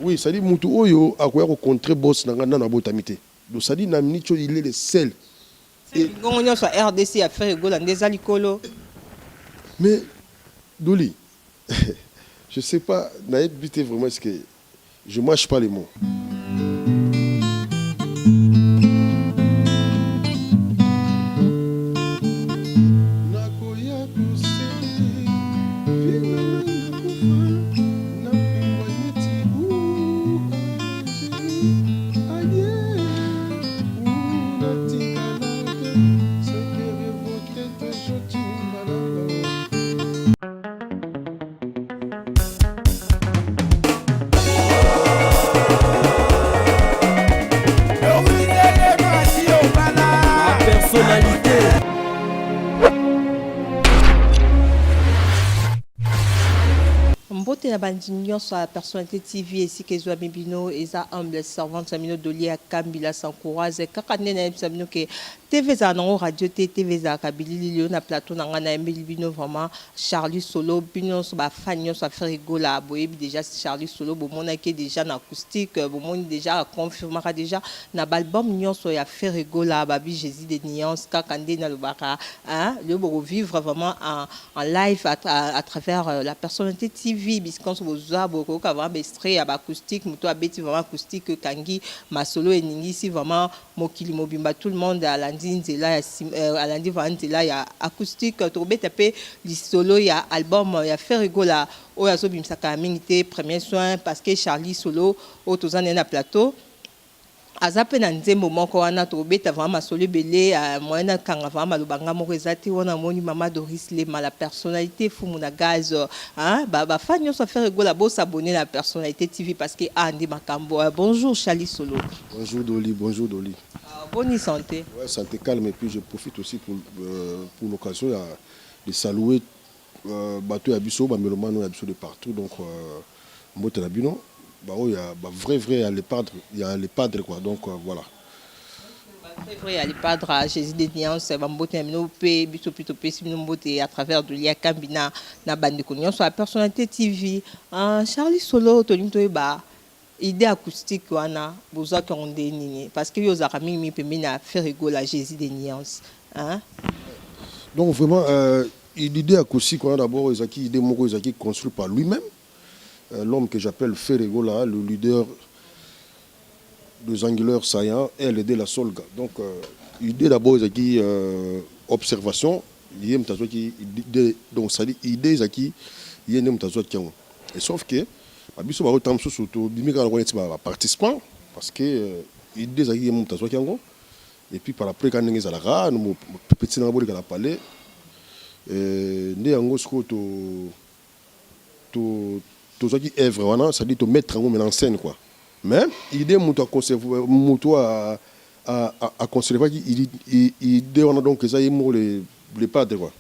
Oui, ça dit mutu oyo akoya ko contrer boss na ngana na botamité. Donc ça dit na minicho il est le seul. Et on sur RDC a fait rigoler des alicolo. Mais Doli, je sais pas, naïf bité vraiment est-ce que je mâche pas les mots. Mbote na bandinyo sur la personnalité TV ici que Zoa Bibino et sa humble servante Samino Doli à Kambila Sankouraze kakane na Samino que TV za na radio TV za kabili lilo na plateau na ngana Bibino vraiment Charlie Solo bino so ba fanyo so faire rigola boyebi déjà Charlie Solo bo mona ke déjà na acoustique bo mona déjà confirmera déjà na album nyonso ya faire rigola babi Jésus des nuances kakande na lobaka hein le bo vivre vraiment en live à travers la personnalité TV biskan so boza boko ka vraiment extrait ya acoustique moto abeti vraiment acoustique kangi masolo eningi si vraiment mokili mobimba tout le monde à nzela ya alandi vanzela ya acoustique to beta pe li solo ya album ya faire rigola o ya so bimsaka mingi te premier soin parce que Charlie Solo o tozana na plateau azape na nzembo moko wana to beta vraiment masolo belé moyena kanga vraiment lobanga moko ezati wana moni mama Doris Lema la personnalité fumu na gaz hein ba fan yo so faire rigola bo s'abonner la personnalité TV parce que andi makambo bonjour Charlie Solo. Bonjour Doli, bonjour Doli. Bonne santé. Ouais, santé calme et puis je profite aussi pour l'occasion de saluer bateau Abisso, Bamélomano Abisso de partout donc Mbote Nabino, bah il y a vrai il y a les padres quoi donc voilà. Vrai à les padres à Jésus des nuances Mbote Nabino pe biso plutôt pe si Mbote à travers de Lia Kambina na bande konyo sur la personnalité TV Charlie Solo to limto ba idée acoustique wana boza konde nini parce que yo za mingi mi na faire rigoler Jésus des nuances hein donc vraiment l'idée acoustique on a d'abord Isaki idée moko Isaki construit par lui-même l'homme que j'appelle Ferregola le leader des angulaires saillants et l'aider la solga donc l'idée d'abord Isaki observation yem tazo qui donc ça dit idée Isaki yem tazo qui et sauf que abiso ba autant surtout bimika ko yeti ba participant parce que idée za yemu tazo kiango et puis par après quand ngeza la no petit na boli kala parler ndi yango sko to zaki œuvre wana ça dit to mettre en scène quoi mais idée muto à conserver muto à conserver idée on a donc ça yemu les padres quoi.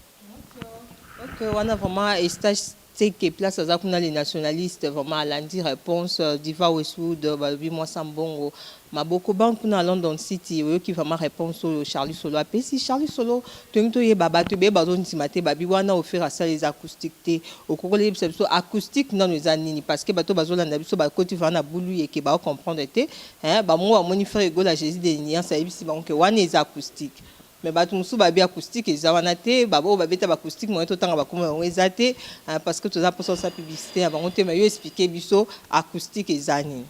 OK on a vraiment stage c'est que place à zakuna les nationalistes vraiment lundi réponse diva Westwood babi moi sambongo maboko banku na London City qui vraiment réponse au Charlie Solo a si Charlie Solo to ye baba to be bazon timate babi wana offrir à ça les acoustiques te au kokole biso acoustique non les anini parce que bato bazolanda biso ba côté vana boulu et que ba comprendre te hein ba mo amoni frère ego la Jésus des niens ça bisi ba que wana les acoustiques mais bato musu babi acoustique ezawana te babo babeta ba acoustique mo to tanga ba kuma ezate parce que toza pour sa publicité avant te mais yo expliquer biso acoustique ezani.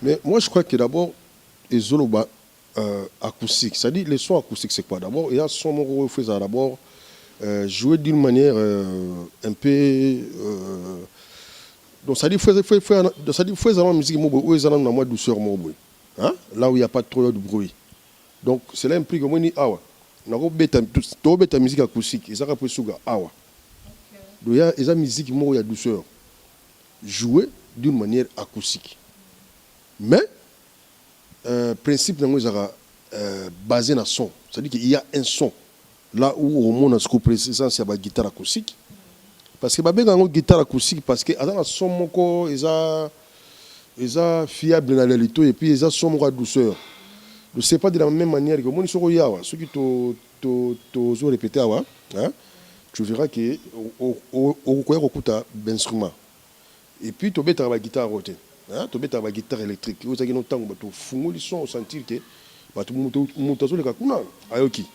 Mais moi je crois que d'abord ezoloba acoustique, c'est-à-dire les sons acoustiques c'est quoi d'abord il y a son moko faisant d'abord jouer d'une manière un peu donc ça dit faut la musique mo boy ezana na moi douceur mo boy hein là où il y a pas trop de bruit donc cela implique que moi ni awa nako beta to beta musique acoustique et ça après suga awa donc il y a esa musique mo ya douceur jouer d'une manière acoustique mais principe nango ezaka basé na son c'est-à-dire qu'il y a un son là où au monde a ce présence ya ba guitare acoustique parce que ba benga ngo guitare acoustique parce que azana son moko eza fiable na lelito et puis eza son moko douceur. Je ne sais pas de la même manière que moi, ceux qui t'ont répété, hein, tu verras que au d'instruments. Et puis, tu as la guitare. hein, tu mets ta guitare électrique. Vous avez temps tu fungoli son sentir que tu montes les kakuna ayoki.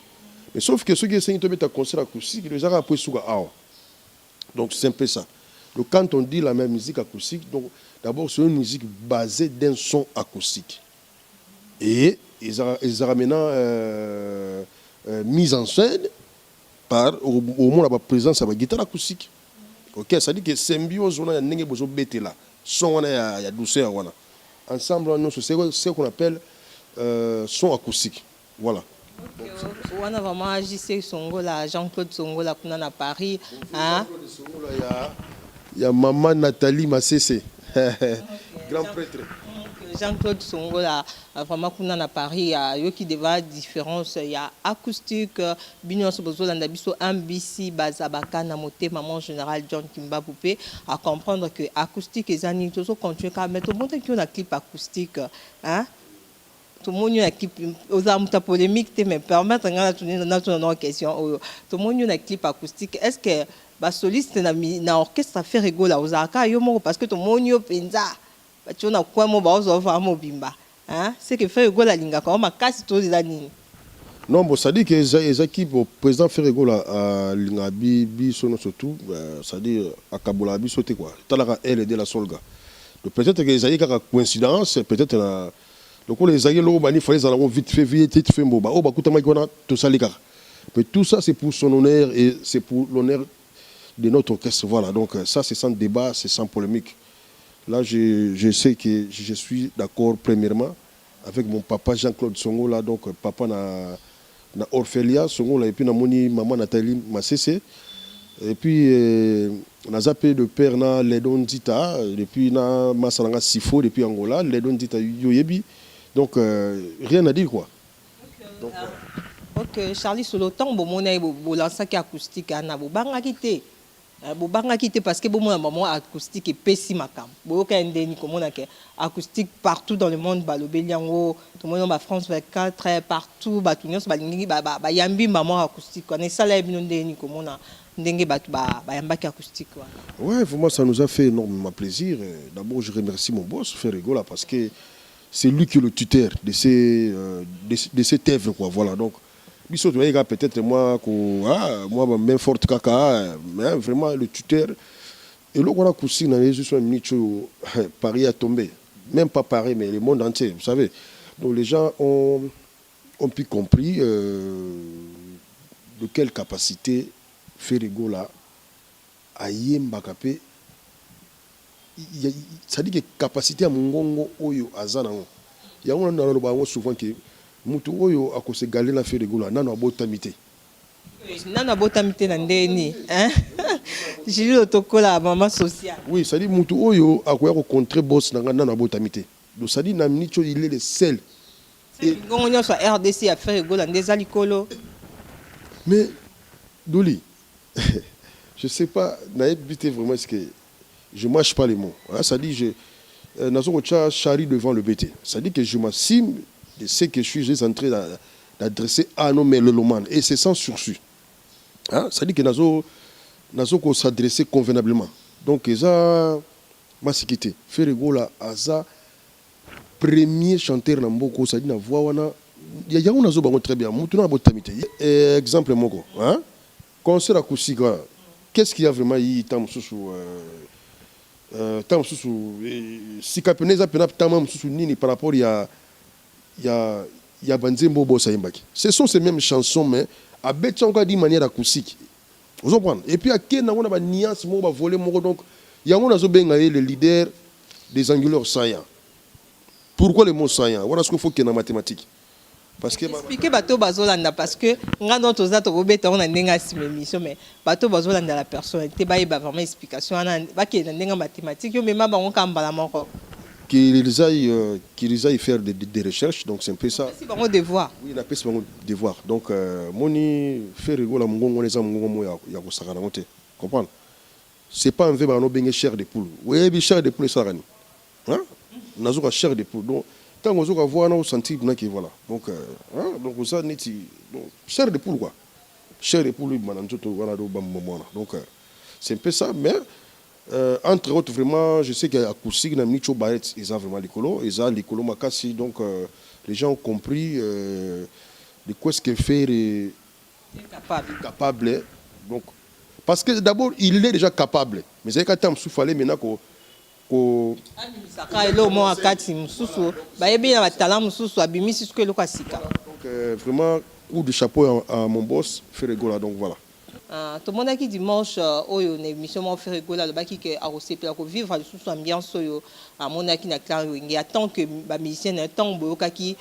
Mais sauf que ceux qui essaient de mettre un concert acoustique, ils ont appris sur la. Donc c'est un peu ça. Donc quand on dit la même musique acoustique, donc d'abord c'est une musique basée d'un son acoustique. Et ils ont ramené mise en scène par au moins la présence de la guitare acoustique. Ok, ça dit que symbiose on a n'engé besoin bête là. Son on a ya douceur on a. Ensemble on c'est ce qu'on appelle son acoustique. Voilà. On a vraiment agissé Songo là, Jean-Claude Songo là qu'on a à Paris, hein. Il y a maman Nathalie Massessé, grand prêtre. Jean-Claude Songo là, vraiment qu'on a à Paris, il y a qui débat différence, il y a acoustique, bignon so bozo landa biso ambisi bazabaka na moté maman général John Kimba Poupé à comprendre que acoustique et zani tout ça continue quand mettre au monde qui on a clip acoustique, hein. Tout le monde a un clip aux armes polémique, mais permettre de tourner dans question. Tout le monde a un clip acoustique. Est-ce que les solistes dans l'orchestre fait rigoler aux arcades parce que tout le monde a penza. Tu as quoi mon boss offre mon bimba. Hein? C'est que fait rigoler la linga quand on casse tout les années. Non, bon, ça dit que les équipes au président fait rigoler à Lingabi, Bisono surtout, ça dit à Kabola Bisoté quoi. Talara elle de la solga. Donc peut-être que les aïe coïncidence, peut-être donc les aïeux il fallait aller vite fait mboba oh bah tout ça les gars, mais tout ça c'est pour son honneur et c'est pour l'honneur de notre orchestre, voilà. Donc ça c'est sans débat, c'est sans polémique. Là je sais que je suis d'accord premièrement avec mon papa Jean-Claude Songo là, donc papa na Orphelia Songo là, et puis na moni maman Nathalie Massessé, et puis na zappé de père na Ledon Dita, et puis na Masalanga Sifo depuis Angola, Ledon Dita Yoyebi. Donc, rien à dire quoi. Donc, ok, Charlie, sur le temps, on a lancé acoustique, on a banga quitté. Banga quitté parce que bon, moment acoustique est pessime à Cam. Beaucoup d'endéni comme on a acoustique partout dans le monde, Balobeliango, tout le monde en France 24, partout, Batunios, Balingi, Yambi, maman acoustique. On est salé d'endéni comme on a dengue Yambaki acoustique. Ouais, vraiment, ça nous a fait énormément plaisir. D'abord, je remercie mon boss, Ferrigola, parce que c'est lui qui est le tuteur de cette œuvre quoi, voilà. Donc peut-être moi même forte caca, mais vraiment le tuteur et là on a cousu dans les yeux Paris a tombé, même pas Paris mais le monde entier, vous savez. Donc les gens ont pu compris de quelle capacité Ferrigola a yembakapé. Ça dit que capacité à mongongo oyo azana ngo ya on na lo ba souvent que mutu oyo akose galé na fait de gola nana botamité na ndeni hein j'ai lu autocola maman sociale. Oui, ça dit mutu oyo akoya ko contrer boss na nana botamité. Donc ça dit na minicho il est le seul et ngongo sur RDC a fait gola ndeza likolo. Mais Doli je sais pas na bité vraiment ce que je ne mâche pas les mots. Ça dit, je charrie devant le BT. Ça dit que je m'assume de ce que je suis en train d'adresser à nos mélomanes. Et c'est sans sursis. Ça dit que nous s'adresser convenablement. Donc, ça m'a séquité. Ferrigola, Aza, premier chanteur dans Mboko, ça dit, na voix, il y a un très bien. Exemple, Moko. Concert acoustique, qu'est-ce qu'il y a vraiment eu tant si Capeneza penap tamam nini par rapport il y a Banzembo Bossa Imbaki. Ce sont ces mêmes chansons mais à bête encore d'une manière acoustique. Vous comprenez? Et puis à quel on a une nuance mo ba voler mo donc il y a on a le leader des angulaires saillants. Pourquoi le mot saillant? Voilà ce qu'il faut qu'il y ait en mathématiques. Parce que expliquer bateau bazolanda parce que nga dans tous autres bobeta on a ndenga simémission mais bateau bazolanda la personnalité ba vraiment explication ana ba ki na ndenga mathématique yo mema ba on kambala moko qu'ils aillent faire des recherches, donc c'est un peu ça. C'est bon devoir. Oui, la c'est bon devoir. Donc moni faire rigoler mongongo les mongongo mo ya ko sakana moté. Comprendre? C'est pas un verbe à no benga chair de poule. Oui, bi chair de poule ça gani. Hein? Nazo chair de poule. Donc tant qu'on a voir on sentit que voilà. Donc donc ça neti donc chair de poule quoi. Chair de poule mananto voilà do bam donc c'est un peu ça mais Entre autres, vraiment, je sais qu'à Koussi, dans Micho Baret, ils ont vraiment l'écolo Makassi, donc les gens ont compris de quoi ce que faire est capable. Donc, parce que d'abord, il est déjà capable. Mais c'est quand il fallait maintenant qu'on donc vraiment, coup de chapeau à mon boss, Ferregola, donc voilà. Tout le monde qui dimanche, une émission fait rigoler le baki que a aussi pour vivre sous ambiance à mon aki na clair il attend que ba musicien attend boka qui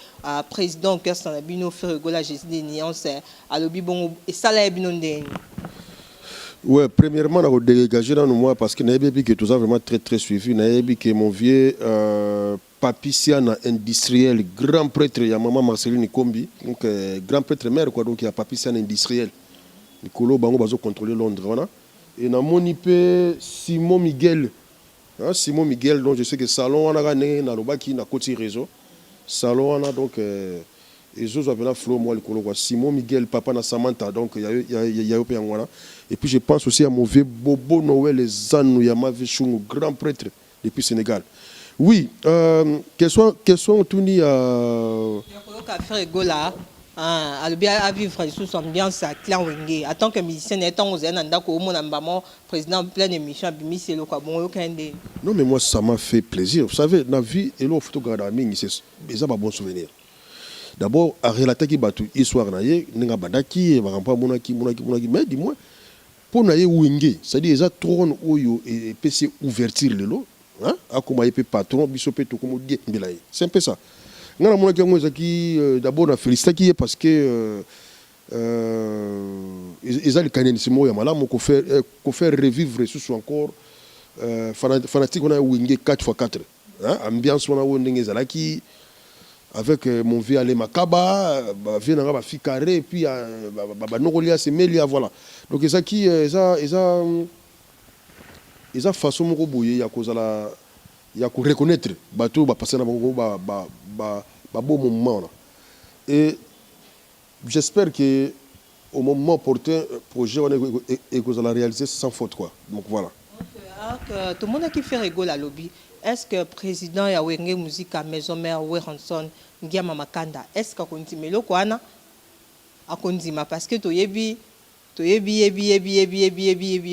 président orchestre na bino fait rigoler Jésus des nuances à lobi bon et ça là bino ndeni. Ouais, premièrement, on a dégagé dans moi parce que Naïbi que tout ça vraiment très suivi. Naïbi que mon vieux papician industriel, grand prêtre, il y a maman Marceline Kombi, donc grand prêtre mère quoi, donc il y a papician industriel. Nicolo Bango bazo contrôler Londres, voilà. Et dans mon IP Simon Miguel, hein, Simon Miguel, donc je sais que salon on a gagné dans le bas qui n'a côté réseau, salon on a donc et je vous appelle Flo moi le colo quoi, Simon Miguel papa na Samantha, donc il y a voilà. Et puis je pense aussi à mon vieux Bobo Noël les Anou Yamavé Chungu, grand prêtre depuis Sénégal. Oui, question tourni à faire rigoler. À vivre sous ambiance à Clan Wenge. En tant que musicien, étant aux Zenanda, au mon président plein émission, c'est le quoi bon non, mais moi, ça m'a fait plaisir. Vous savez, dans la vie, et l'on photographe, c'est un bon souvenir. D'abord, à relater qui batu histoire naie, n'enga badaki, barampa monaki, mais dis-moi, pour naie Wenge, c'est-à-dire ils ont trop oyo et PC ouverture le lot, hein, à comment il peut patron, bisopé tout comme dit, c'est un peu ça. D'abord, on a félicité qui est parce que ils ont le canénisme et malade, qu'on fait revivre ce encore fanatique on a Wenge 4x4, hein, ambiance on a Wenge Zalaki avec mon vieux Ale Makaba, vieux nanga fi carré et puis Nogolia Semelia voilà. Donc ça qui ils a façon mon boyer ya cause la il y a qu'on reconnaître bateau va passer dans bon moment et j'espère que au moment opportun projet on est que la réaliser sans faute quoi, donc voilà. Tout le monde qui fait rigoler à lobby, est-ce que le président ya Wenge musique à maison mère Weranson Ngiama Makanda est-ce que continue le quoi na a continue parce que to yebi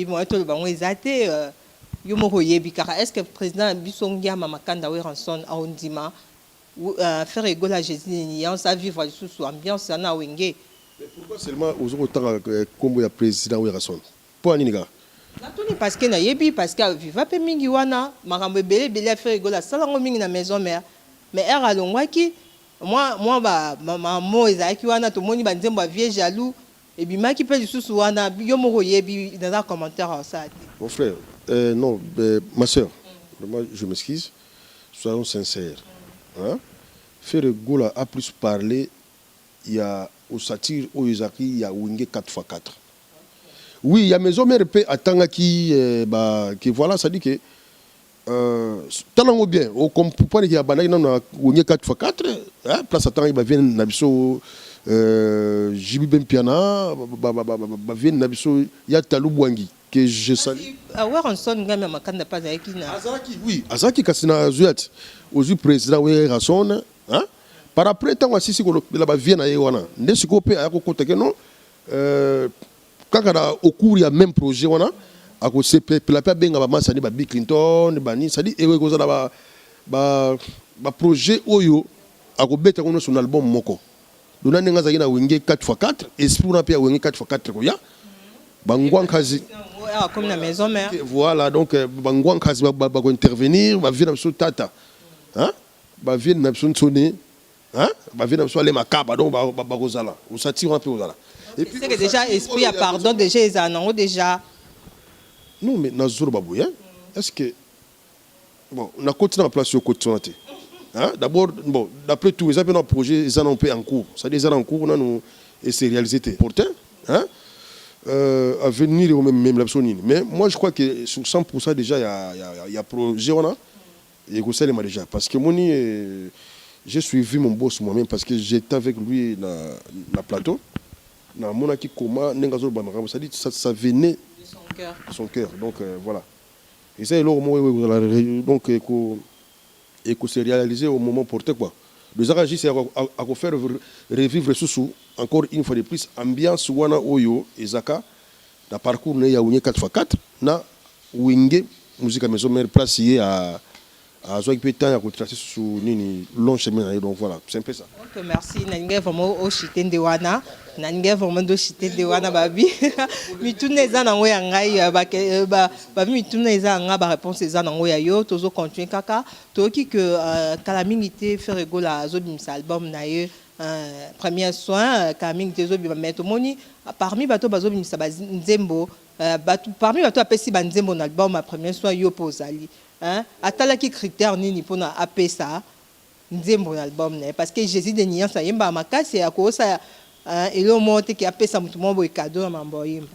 moi tout le bango exaté est-ce que le président Bissongia Mamakanda Weranson a ondima faire rigoler à Jésus on sa vivre sous ambiance na Wenge. Mais pourquoi seulement aux autres comme le président Weranson pour Aniniga parce que na yebi parce que viva pe mingi wana makambo belé faire rigoler salango mingi na maison mère mais er alongwaki moi ba maman ezaki wana to moni ba nzembo vie jaloux et bimaki pe lisusu wana yo moko yebi dans un commentaire ça. Mon frère non, ma soeur, moi je m'excuse, soyons sincères. Hein? Faire Gola a plus parlé, il y a au satire, au Isaki, il y a Wenge 4x4. Oui, il y a maison mère à Tangaki, qui voilà, ça dit que talent bien, au comprend qu'il y a Banay dans Wenge 4x4, place à Tangaki, il vient Nabiso, Jibi Ben Piana, vient Nabiso, il y a Talou Bwangi. Que je salue. Oui, Azaki Kassina Zuyat, aux président Weranson, hein, par après, tant que si la vient à Ewana, ne se copie à côté que non, quand au cours il y a même projet, on a, à cause de la paix, ça dit Bill Clinton, ça dit, et vous avez un projet Oyo, à cause de son album Moko. Nous avons un Wenge 4x4, et si on a un Wenge 4x4, Bangwan Kazi. Comme la maison mère. Voilà, donc Bangwan Kazi va intervenir, va venir sur Tata. Hein? Va venir sur Sonné. Hein? Va venir sur les Makaba, donc va Rosala. On s'attire un peu Rosala. Et puis c'est que déjà esprit à pardon déjà ils en ont déjà. Non mais Nazur Babou, hein? Est-ce que bon, on a continué à placer au côté. Hein? D'abord, bon, d'après tout, ils ont un projet, ils en ont fait en cours. Ça dit, ils en ont en cours, on a nous et c'est réalisé. Pourtant, hein? À venir au même l'absonine. Mais moi, je crois que sur 100% déjà, il y a projet, on a, et que ça, déjà. Parce que moi, j'ai suivi mon boss moi-même parce que j'étais avec lui dans le plateau. Dans mon acquis, comment, ça venait de son cœur. Donc, voilà. Et ça, donc, et que c'est réalisé au moment porté quoi. Le Zaraji, c'est à faire revivre sous encore une fois de plus ambiance wana oyo ezaka na parcours ne ya 4x4 na wingé musique à maison mère place à Zoï Pétan à retracer sur nini long chemin donc voilà c'est un peu ça. Ok, merci. Nange vraiment au chiten de wana. Nange vraiment do chiten de wana babi. Mi tourne za nango ya ngai ba mi tourne za nga ba réponse za nango ya yo tozo continuer kaka toki que calamité faire rigola zo bim album na ye premier soin calamité zo bim mettre moni parmi bato bazo bim sa nzembo parmi bato apesi ba nzembo na album premier soin yo pozali. Atalaki critère nini pona apesa nzembo na album ne parce que Jésus de Nian ça yemba makasi ya ko ça et le monte qui apesa mutu mo boy cadeau na mambo yemba.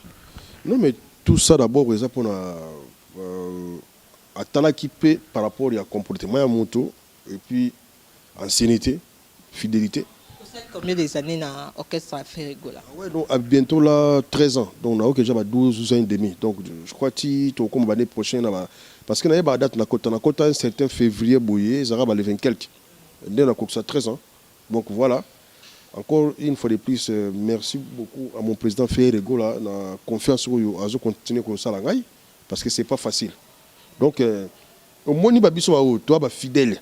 Non mais tout ça d'abord ça pona atalaki pe par rapport à comportement ya moto et puis ancienneté, fidélité. Combien des années na orchestre a fait rigola? Ouais, donc à bientôt là 13 ans. Donc on a déjà 12 ans et demi. Donc je crois que tu comme l'année prochaine là parce que na ba date na kota un certain février boyé, ça va le 20 quelques. On a ça 13 ans. Donc voilà. Encore une fois de plus merci beaucoup à mon président Ferré Rigola na confiance au à continuer comme ça la gaille parce que c'est pas facile. Donc au moins ni ba biso toi ba fidèle.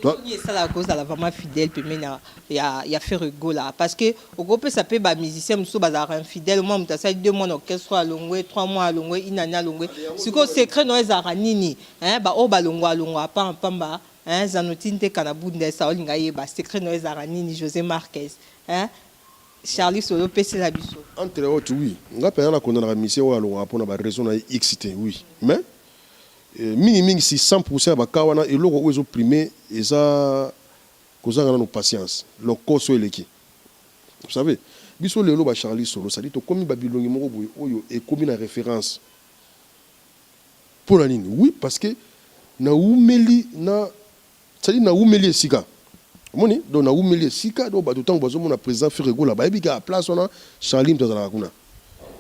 C'est ça la cause de la vraiment fidèle puis maintenant il y a fait rigola parce que au groupe ça peut ba musicien muso bazar infidèle moi muta ça 2 mois orchestre à longwe 3 mois à longwe une année à longwe ce que secret no ezara nini ba o ba longwa pa pamba zanotinte kanabunde ça olinga yeba secret no ezara nini José Marquez Charlie Solo pc la biso entre autres oui nga pena na kondana na mission wa longwa pona ba raison na xité oui mais minimum si 100% bakawana et loko ozo primé eza kozanga na patience le koso eleki vous savez biso lelo ba Charlie Solo ça dit to komi babilongi moko boy oyo et komi na référence pour la ligne oui parce que na umeli na ça dit na umeli sika moni donc na umeli sika do ba tout bazo mona président Ferrego là ba ebika place on a Charlie mtazala kuna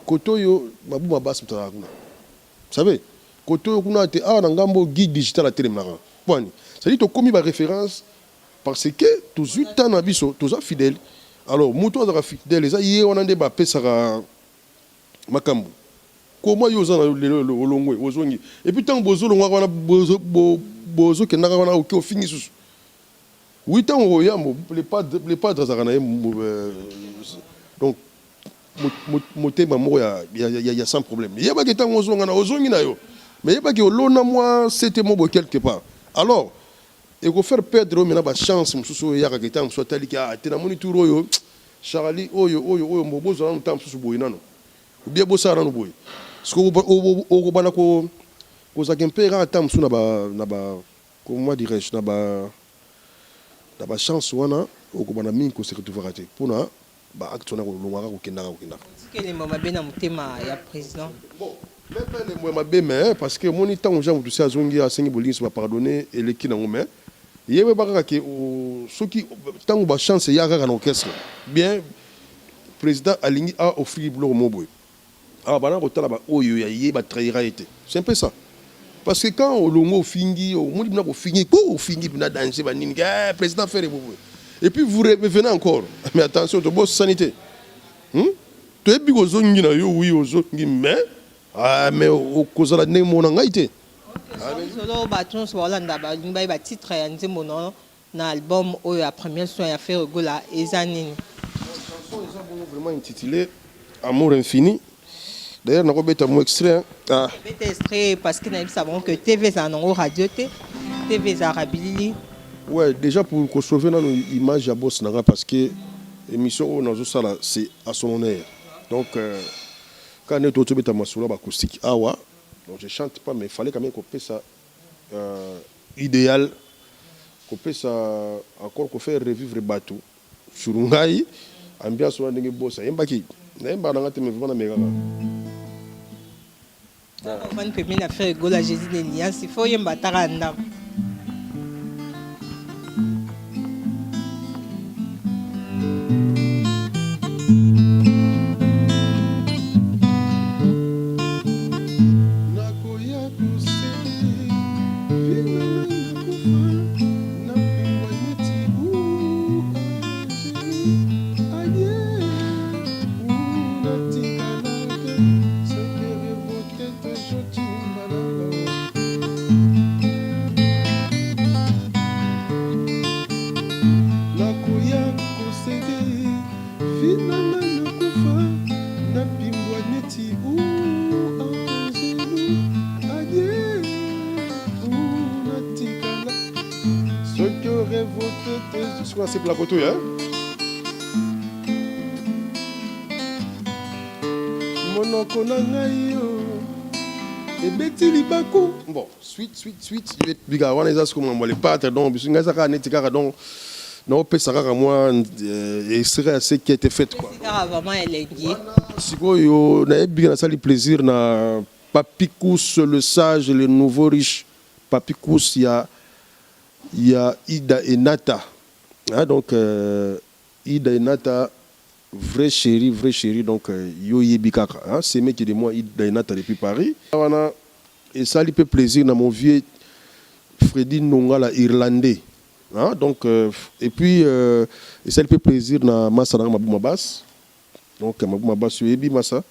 kotoyo mabu mabas mtazala kuna vous savez côté kuna te na ngambo guide digital à télémara point ça dit to komi ba référence parce que tous 8 ans na biso tous fidèles alors muto za fidèles ça yé on ande ba pesara makambu comment yo za le olongwe ozongi et puis tant bozo longwa wana bozo ke naka wana o fini susu 8 ans o yambo les padres za kana donc motema moko ya sans problème yeba ke tango ozonga na ozongi na yo mais il n'y a pas que moi c'était mon quelque part. Alors, il faut faire perdre ma chance, il y a des gens qui sont allés à Ténamonitouro, Charlie, Oyo, Mobozo, on t'a sous Boinano. Ou bien Bossara, no boy. Ce qu'on va aux Aguempera, à Tam, comment dirais-je, n'a chance, ou on a, au Kobanamine, qu'on s'est retrouvé raté. Pour nous, acte on a au Loire ou Kenda ou Kenda. Quel est mon bien thème, il y a président? Mais parce que mon temps gens tout ça zongi à 5 bolins va pardonner et les qui n'ont mais il y a pas que ceux qui tant ou chance il y a un orchestre bien président aligné a offert le mobo ah bana ko tala ba oyo ya yeba trahira été c'est un peu ça parce que quand au longo fingi au monde bina ko fingi bina danser ba nini président faire et puis vous revenez encore mais attention de boss sanité tu es bigo zongi na yo oui au zongi mais ah mais au cause de la némo n'angaïté. Solo baton sur Hollanda ba limba ba titre ya nzembo no na album o ya premier soin ya faire rigola ezanini. Chanson est vraiment intitulée Amour infini. D'ailleurs na ko beta mo extrait ah beta extrait parce que nous savons que TV za nango radio TV za Rabili. Ouais, déjà pour qu'on sauve notre image à boss nanga parce que émission on a ça là c'est à son honneur. Donc quand on est autour de ma solo acoustique awa donc je chante pas mais il fallait quand même qu'on puisse ça idéal qu'on puisse ça encore qu'on fait revivre bateau sur ngai ambiance wa ndenge bossa yembaki nemba nanga te me vraiment mega on va peut bien faire rigola Jésus de Nian il faut yemba taranda ferai voter tes... Ce qu'on a c'est pour la côte, hein? Monoko na ngai yo. Et Betty Libakou. Bon, suite. Je vais te dire, on est à ce qu'on m'a les pattes, donc, je suis à ça, donc, non, ça à moi, et serait assez qui a été fait, quoi. Vraiment, elle est guée. Si vous avez bien ça, le plaisir, na Papikous, le sage, le nouveau riche. Papikous, il y a Ida et Nata. Hein, donc, Ida et Nata, vrai chéri, donc, yo yebikaka. Hein, c'est mec qui est de moi, Ida et Nata depuis Paris. Et ça, il fait plaisir dans mon vieux Freddy Nongala irlandais. Hein, donc, et puis, et ça, il fait plaisir dans Massa Mabouma Bass. Donc, Mabouma Bass, Yebi Massa.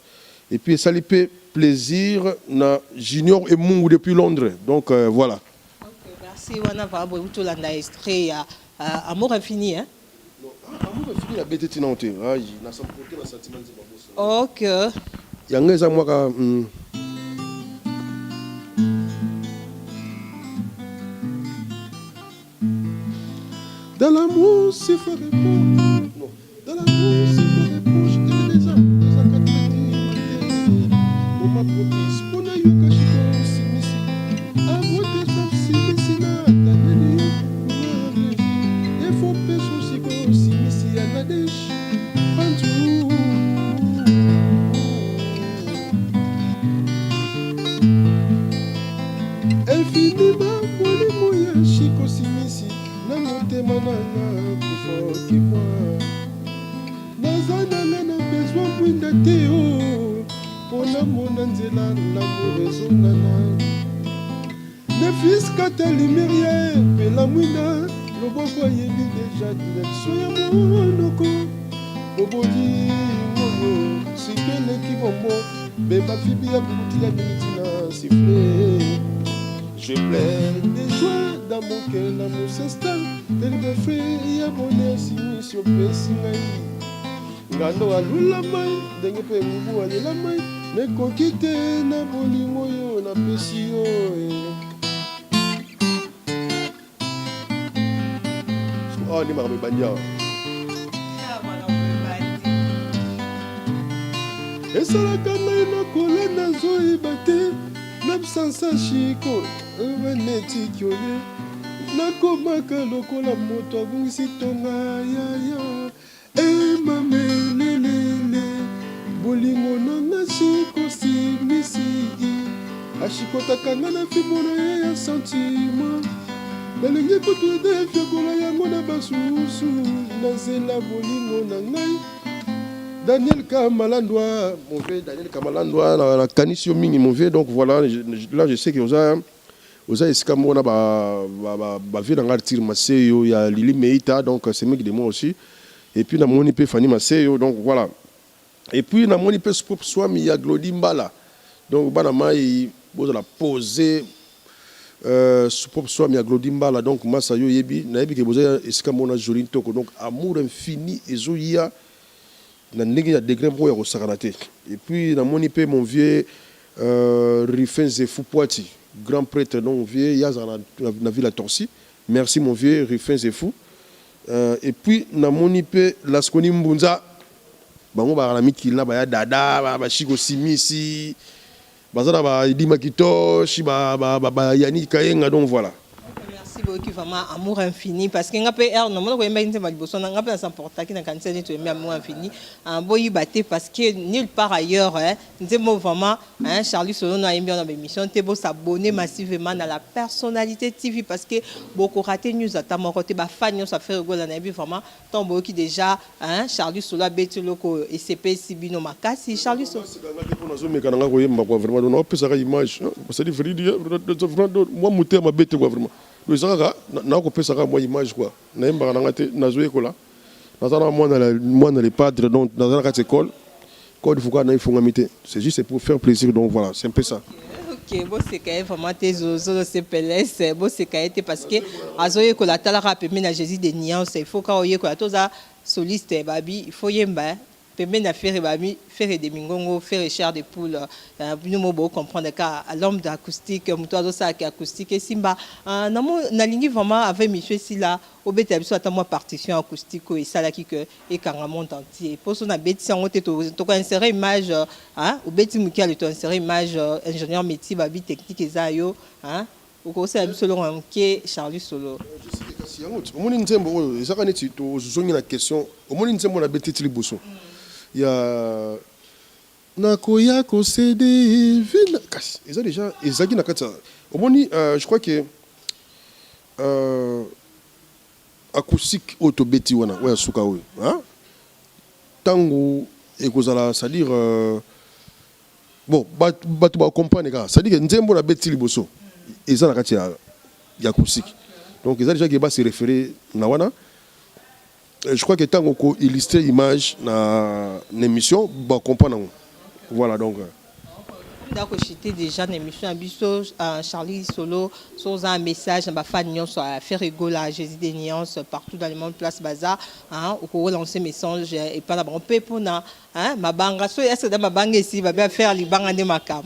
Et puis, ça, il fait plaisir dans Junior et Mungu depuis Londres. Donc, voilà. Okay, merci, Wana Vabo, tout l'anda extrait Amour infini, hein? Non, Amour infini, la bête tinante. Ah, il n'a pas porté le sentiment de ma bosse. Ok. Il y a un gars, moi, dans l'amour, c'est fort et bon. Non, dans l'amour, c'est fort et bon. Je t'ai déjà, on m'a promis, pour la yuka, je suis aussi ici. À votre chef, si ici, là, t'as des lieux. Il faut pêcher aussi, ici, à la dèche. Pantou. Elle finit ma folie, mouille, chico, si ici. Motema nanga plus fort que moi. Nazana na besoin mwinda te o. Pona mona nzela l'amour ezonana. Ne fils katali mirie pe la mwinda. Loboko yebi déjà direction ya monoko. Boboli moyo sikele kibombo. Beba fibi ya bukutila militina sifflé. Je pleure des joies dans mon cœur, l'amour s'installe. Tel me fait, il y a bonheur, si nous sommes pessingai. Ngando alula mai, dengue pe mubu alula mai. Mais kokite na bolingo yo na pesi yo. Oh, ni marbe bandia. Et ça la canne na kolana zoi bate. L'absence chico. Neti kyole nakomaka lokola moto abungisi tonga yaya emamelelele bolingo nanga sikosimisi ashikotaka nga na fimbo na ye ya sentima nalingi kutu defyakola yango na basusu na nzela bolingo na ngai Daniel Kamalandwa, mon vieux Daniel Kamalandwa, la canissio mini, mon vieux, donc voilà, là je sais que vous avez escamé on a ba vie dans l'artiste Maseyo, il y a Lili Meita, donc c'est mec de moi aussi. Et puis na moni pe Fanny Maseyo, donc voilà. Et puis na moni pe Spop Swami, il y a Glody Mbala. Donc banama il vous la poser Spop Swami, il y a Glody Mbala, donc Masayo yebi, na yebi que vous avez escamé on a Joline Toko, donc amour infini et zoya na ndenge ya degré pour ya kosakana te. Et puis na moni pe mon vieux Rifin Zefou Poiti. Grand prêtre non vieux, il y a la ville à Torsi. Merci mon vieux, Rifin c'est fou. Et puis, na monipe la skoni mbunza. Bango ba la miki na ba ya dada, ba shiko simisi. Bazana ba idi makito, shi ba yani kayenga donc voilà. Merci beaucoup vraiment amour infini parce que nga pe non mo ko yemba nte ba liboso nga pe ça porta ki na kanisa ni to yemba amour infini en boyi baté parce que nulle part ailleurs nte mo vraiment Charlie Solo na yemba na émission te bo s'abonner massivement dans la personnalité TV parce que beaucoup raté news ata mo côté ba fan ça fait rigolo na bi vraiment ton boyi qui déjà Charlie Solo beti loko ECP Sibino Makasi Charlie Solo on a zo meka nga ko yemba quoi vraiment on peut ça image c'est vrai moi muté ma bête quoi vraiment le zaka na ko pesa ka moi image quoi na yemba na ngate na zo ekola na tana moi les padres donc dans la école quand il faut qu'on aille fongamité c'est juste pour faire plaisir donc voilà c'est un peu ça. Ok bon c'est quand même vraiment tes zozo c'est PLS bon c'est quand même parce que azo ekola tala rappeler na Jésus des nuances il faut quand oye ko toza soliste babi il faut yemba pembeni na faire bami faire de mingongo faire chair de poule bino mo bo comprendre ka l'homme d'acoustique muto azo sa ki acoustique simba na lingi vraiment avec monsieur sila obeta biso ata moi partition acoustique et ça là qui que et kanga monde entier pour son abeti sango te to ko insérer image obeti muki ale to insérer image ingénieur métier ba vie technique ezayo ukosala biso longo ke Charlie Solo omoni nzembo ezaka neti tozongi na question omoni nzembo na betiti liboso ya nakoya kosede vina kasi eza déjà ezaki na kati omoni je crois que acoustique autobeti wana oya suka oyo tango ekozala c'est-à-dire bon bato ba comprendre ka c'est-à-dire nzembo na beti liboso eza na kati ya acoustique donc ils ont déjà qui va se référer na wana je crois que tant qu'on illustre l'image na l'émission ba comprendre voilà donc d'accord j'étais déjà dans l'émission abisso Charlie Solo sur un message na ba fan nyonso à faire rigoler Jésus des nuances partout dans le monde place bazar au ko lancer message et pas la bon peu pour na mabanga so est-ce que mabanga ici va bien faire libanga de makam.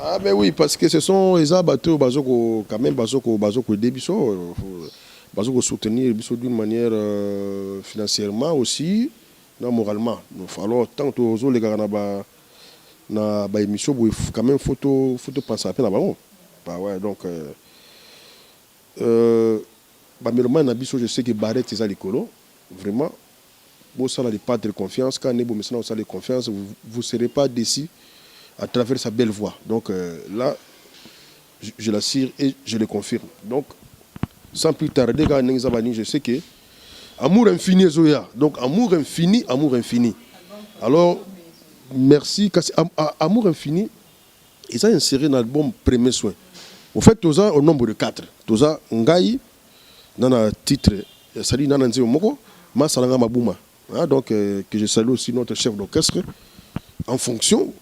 Ah mais oui parce que ce sont les bateaux bazoko quand même bazoko débiso bazoko soutenir biso d'une manière financièrement aussi non moralement alors tant que les gars na ba émission quand même photo passer à peine avant bah ouais donc ba meloma na biso je sais que Barret c'est l'écolo vraiment bon ça n'a pas de confiance quand nebo mais ça n'a pas de confiance vous serez pas déçus à travers sa belle voix. Donc là, je l'assure et je le confirme. Donc, sans plus tarder, je sais que amour infini, Zoya. Donc, amour infini. Alors, merci. Amour infini, ils ont inséré dans l'album Premier Soin. Au fait, tu as au nombre de 4. Tu as Ngai, dans le titre, Sali Nananzi Omoko, Masalanga Mabouma. Donc, que je salue aussi notre chef d'orchestre en fonction.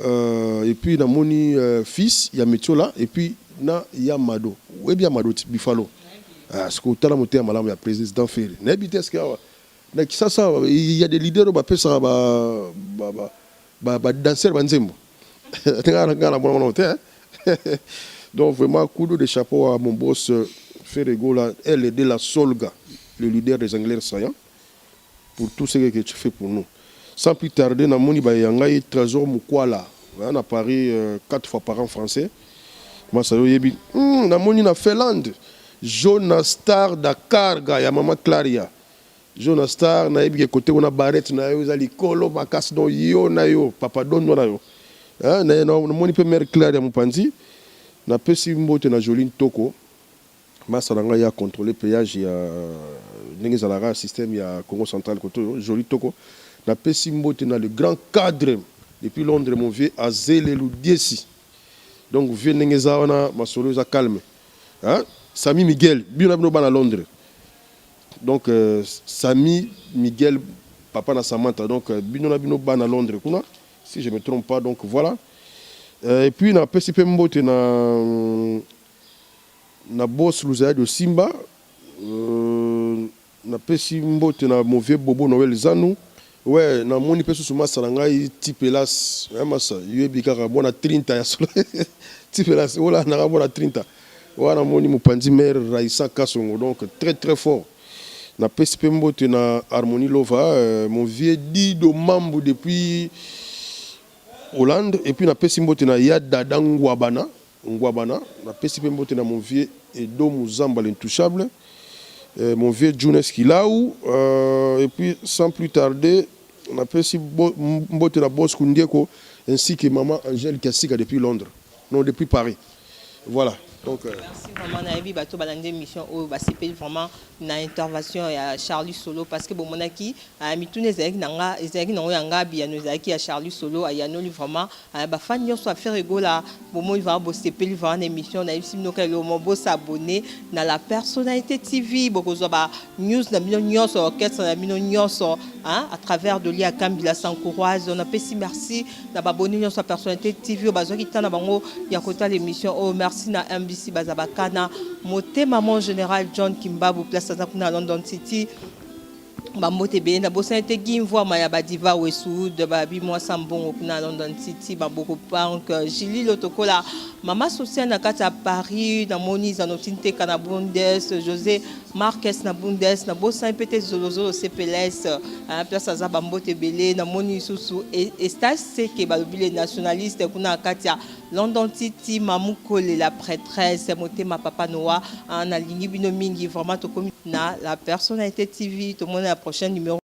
Et puis na moni fils il y a Metiola et puis na il y a Mado ou bien Mado Bifalo ce que tala moté malamu ya président Ferry na habité ce que na ça il y a des leaders ba pesa ba danseur banzembo ngana bona moté donc vraiment coup de chapeau à mon boss Ferry Gola elle est de la Solga le leader des Anglais saillants pour tout ce que tu fais pour nous. Sans plus tarder, na moni ba yangai Trésor Mukwala. On a Paris 4 fois par an français. Moi ça yebi. Na moni na Finlande. Jonas Star Dakar ga ya mama Claria. Jonas Star na yebi côté on a Barret na yo zali kolo makas do yo na yo papa don na yo. Na moni pe mère Claria Mupanzi. Na pesi mbote na Joline Toko. Masalanga ya contrôler péage ya ndenge zalara système ya Congo central côté Joline Toko. Na pesi mbote na le grand cadre depuis Londres mon vieux Azele Ludiesi donc vieux nengeza wana masolo za calme Sami Miguel bino bino bana Londres donc Sami Miguel papa na Samantha donc bino bana Londres kuna si je me trompe pas donc voilà et puis na pesi pe mbote na boss Luzaya de Simba na pesi mbote na mon vieux Bobo Noël Zanou. Ouais, na moni peso suma salangai tipelas masa yebi kaka bona 30 ya solo tipelas wala na bona 30 wana moni mupanzi mère Raissa Kasongo donc très très fort na PSP mbote na Harmonie Lova mon vieux Dido Mambo depuis Hollande et puis na PSP mbote na Yada Ngwabana na PSP mbote na mon vieux Edo Muzamba l'intouchable mon vieux Jones Kilaou et puis sans plus tarder on appelle si mbote la boss Kundieko ainsi que maman Angèle Kassika depuis Londres non depuis Paris voilà donc merci vraiment na yebi bato balande mission o ba CP vraiment na intervention ya Charlie Solo parce que bon monaki mitune ezaki nanga ezaki nango yanga biano ezaki ya Charlie Solo ayano vraiment ba fan nyonso a faire rigola bon moi il va bo CP il va en émission na yebi no kalo mo bo s'abonner na la personnalité TV bokozo ba news na million nyonso orchestre na million nyonso à travers de Lia Kambila Sankouroise on a pesi merci na ba abonner nyonso personnalité TV bazo kitana bango ya kota l'émission oh merci na MBC Bazabakana moté maman général John Kimbabu place à London City Bambote be na bosa te gimvo maya badiva wesu de babi moi sambongo kuna London City baboko bank Julie Lotokola mama sociale na kati ya Paris na moni za notinte kana Bundes José Marques na Bundes na bosa mpete zolozolo CPLS place za bambote belé na moni susu Estage Seke balobile nationaliste kuna kati ya London City Mamukole la prêtresse motema papa Noah na lingi bino mingi vraiment to na la personnalité TV tout le monde a prochain numéro.